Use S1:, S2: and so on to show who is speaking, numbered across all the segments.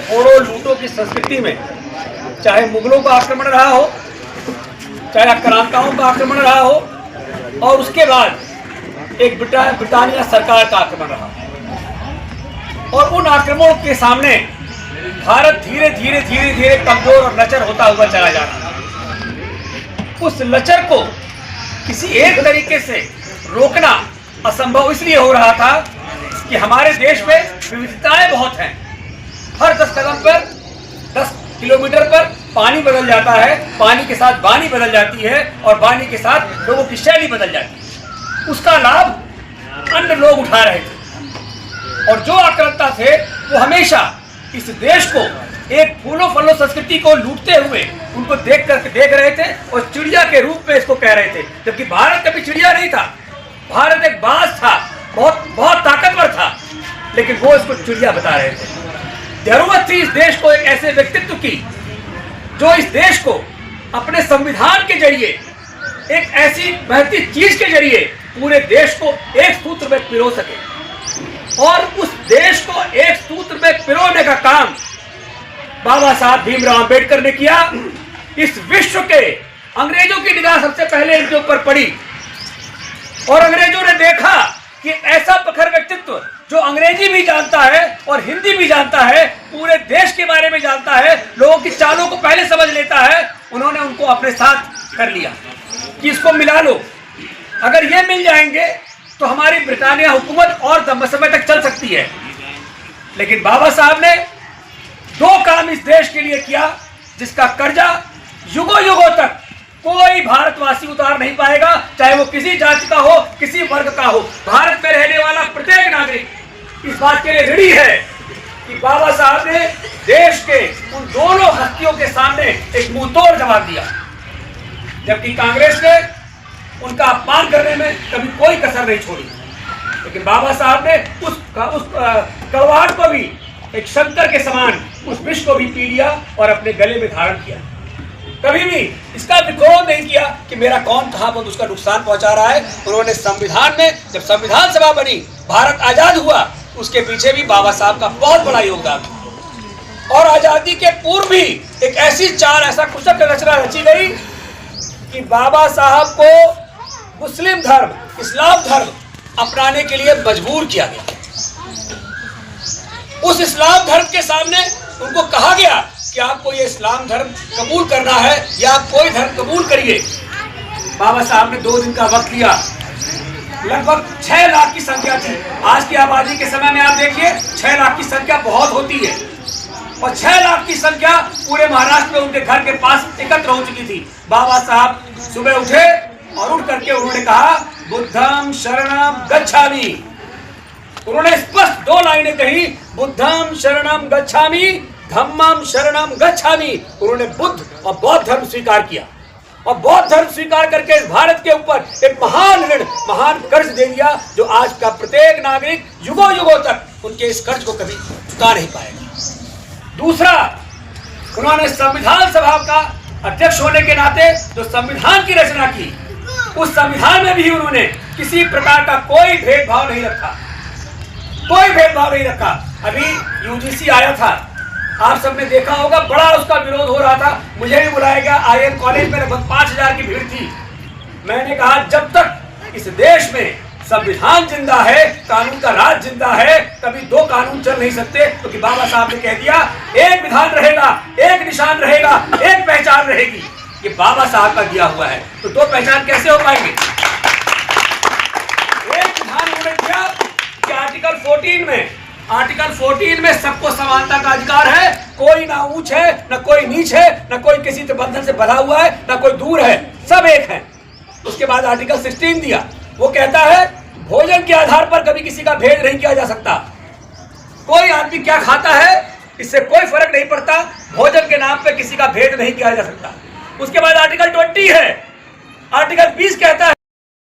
S1: फोड़ो लूटो की संस्कृति में, चाहे मुगलों का आक्रमण रहा हो, चाहे आक्रांताओं का आक्रमण रहा हो, और उसके बाद एक ब्रिटानिया सरकार का आक्रमण रहा, और उन आक्रमणों के सामने भारत धीरे धीरे धीरे धीरे कमजोर और लचर होता हुआ चला जा रहा है। उस लचर को किसी एक तरीके से रोकना असंभव इसलिए हो रहा था कि हमारे देश में विविधताएं बहुत हैं। हर 10 कदम पर, 10 किलोमीटर पर पानी बदल जाता है, पानी के साथ वाणी बदल जाती है, और वाणी के साथ लोगों की शैली बदल जाती है। उसका लाभ अन्य लोग उठा रहे थे, और जो आक्रांता थे वो हमेशा इस देश को एक फूलों फलों संस्कृति को लूटते हुए उनको देख रहे थे, और चिड़िया के रूप में इसको कह रहे थे। जबकि भारत कभी चिड़िया नहीं था, भारत एक बाज था, बहुत ताकतवर था, लेकिन वो इसको चिड़िया बता रहे थे। जरूरत थी इस देश को एक ऐसे व्यक्तित्व की जो इस देश को अपने संविधान के जरिए, एक ऐसी महती चीज के जरिए पूरे देश को एक सूत्र में पिरो सके, और उस देश को एक सूत्र में पिरोने का काम बाबा साहब भीमराव अंबेडकर ने किया। इस विश्व के अंग्रेजों की निगाह सबसे पहले इनके ऊपर पड़ी, और अंग्रेजों ने देखा कि ऐसा प्रखर व्यक्तित्व जो अंग्रेजी भी जानता है और हिंदी भी जानता है, पूरे देश के बारे में जानता है, लोगों की चालों को पहले समझ लेता है, उन्होंने उनको अपने साथ कर लिया कि इसको मिला लो। अगर ये मिल जाएंगे तो हमारी ब्रिटानिया हुकूमत और लंबे समय तक चल सकती है। लेकिन बाबा साहब ने 2 काम इस देश के लिए किया जिसका कर्जा युगों युगों तक कोई भारतवासी उतार नहीं पाएगा, चाहे वो किसी जाति का हो, किसी वर्ग का हो। भारत में रहने वाला प्रत्येक नागरिक इस बात के लिए ऋणी है कि बाबा साहब ने देश के उन दोनों हस्तियों के सामने एक मुंहतोड़ जवाब दिया, जबकि कांग्रेस ने उनका अपमान करने में कभी कोई कसर नहीं छोड़ी। लेकिन बाबा साहब ने उस कड़वाहट को भी एक शंकर के समान, उस विष को भी पी लिया और अपने गले में धारण किया। कभी भी इसका विरोध नहीं किया कि मेरा कौन कहां पर उसका नुकसान पहुंचा रहा है। उन्होंने संविधान में, जब संविधान सभा बनी, भारत आजाद हुआ, उसके पीछे भी बाबा साहब का बहुत बड़ा योगदान था। और आजादी के पूर्व भी एक ऐसी चाल, ऐसा कुशल रचना रची गई कि बाबा साहब को मुस्लिम धर्म, इस्लाम धर्म अपनाने के लिए मजबूर किया गया। उस इस्लाम धर्म के सामने उनको कहा गया कि आपको ये इस्लाम धर्म कबूल करना है या आप कोई धर्म कबूल करिए। बाबा साहब ने 2 दिन का वक्त लिया। लगभग 6 लाख की संख्या थी। आज की आबादी के समय में आप देखिए 6 लाख की संख्या बहुत होती है, और 6 लाख की संख्या पूरे महाराष्ट्र में उनके घर के पास एकत्र हो चुकी थी। बाबा साहब सुबह उठे और उठ करके उन्होंने कहा, बुद्धम शरणम गच्छामि। उन्होंने स्पष्ट 2 लाइनें कही, बुद्धम शरणम गच्छामि, धम्मम शरणम गच्छामि। उन्होंने बुद्ध और बौद्ध धर्म स्वीकार किया, और बौद्ध धर्म स्वीकार करके इस भारत के ऊपर एक महान ऋण, महान कर्ज दे दिया, जो आज का प्रत्येक नागरिक युगों युगों तक उनके इस कर्ज को कभी चुका नहीं पाएगा। दूसरा, उन्होंने संविधान सभा का अध्यक्ष होने के नाते जो संविधान की रचना की, उस संविधान में भी उन्होंने किसी प्रकार का कोई भेदभाव नहीं रखा, कोई भेदभाव नहीं रखा। अभी यूजीसी आया था, आप सबने देखा होगा, बड़ा उसका विरोध हो रहा था। मुझे भी बुलाया गया, IIM कॉलेज में लगभग 5000 की भीड़ थी। मैंने कहा, जब तक इस देश में संविधान जिंदा है, कानून का राज जिंदा है, कभी 2 कानून चल नहीं सकते। क्योंकि बाबा साहब ने कह दिया, एक विधान रहेगा, एक निशान रहेगा, एक पहचान रहेगी। ये बाबा साहब का दिया हुआ है, तो 2 पहचान कैसे हो पाएंगे? एक विधान उन्होंने दिया कि आर्टिकल 14 में सबको समानता का अधिकार है, कोई ना ऊंच है, ना कोई नीच है, ना कोई किसी से बंधन से बंधा हुआ है, ना कोई दूर है, सब एक है। उसके बाद आर्टिकल 16 दिया, वो कहता है भोजन के आधार पर कभी किसी का भेद नहीं किया जा सकता। कोई आदमी क्या खाता है इससे कोई फर्क नहीं पड़ता, भोजन के नाम पे किसी का भेद नहीं किया जा सकता। उसके बाद आर्टिकल 20 है, आर्टिकल 20 कहता है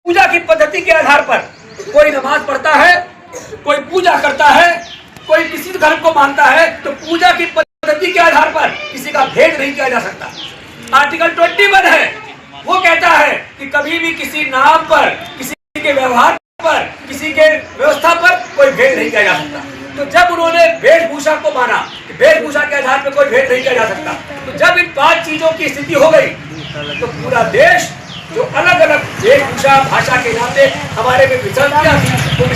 S1: पूजा की पद्धति के आधार पर कोई नमाज पढ़ता है, कोई पूजा करता है, कोई किसी धर्म को मानता है, तो पूजा की पद्धति के आधार पर किसी का भेद नहीं किया जा सकता। आर्टिकल 21 है, वो कहता है कि कभी भी किसी नाम पर, किसी के व्यवहार पर, किसी के व्यवस्था पर कोई भेद नहीं किया जा सकता। तो जब उन्होंने वेशभूषा को माना कि वेशभूषा के आधार पर कोई भेद नहीं किया जा सकता। तो जब इन 5 चीजों की स्थिति हो गई तो पूरा देश जो अलग अलग वेशभूषा भाषा के नाते हमारे में विसंगतियां थी, उन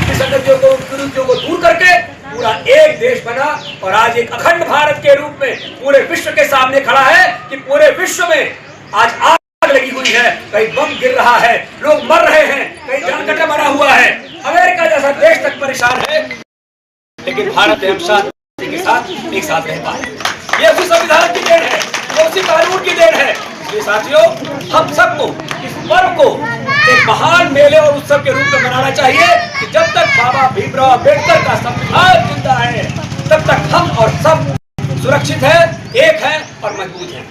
S1: विसंगतियों को, विकृतियों को दूर करके पूरा एक देश बना और आज एक अखंड भारत के रूप में पूरे विश्व के सामने खड़ा है कि पूरे विश्व में आज आग लगी हुई है, कहीं बम गिर रहा है, लोग मर रहे हैं, कहीं जानकटा मरा हुआ है, अमेरिका जैसा देश तक परेशान है, लेकिन भारत हम शांति के साथ एक साथ रह पाए। ये उसी संविधान की देन है, उसी कानून की देन है। इसलिए साथियों, हम सबको इस पर्व को एक महान मेले और उत्सव के रूप में मनाना चाहिए कि जब तक बाबा भीमराव अम्बेडकर का संविधान जिंदा है तब तक हम और सब सुरक्षित है, एक है और मजबूत है।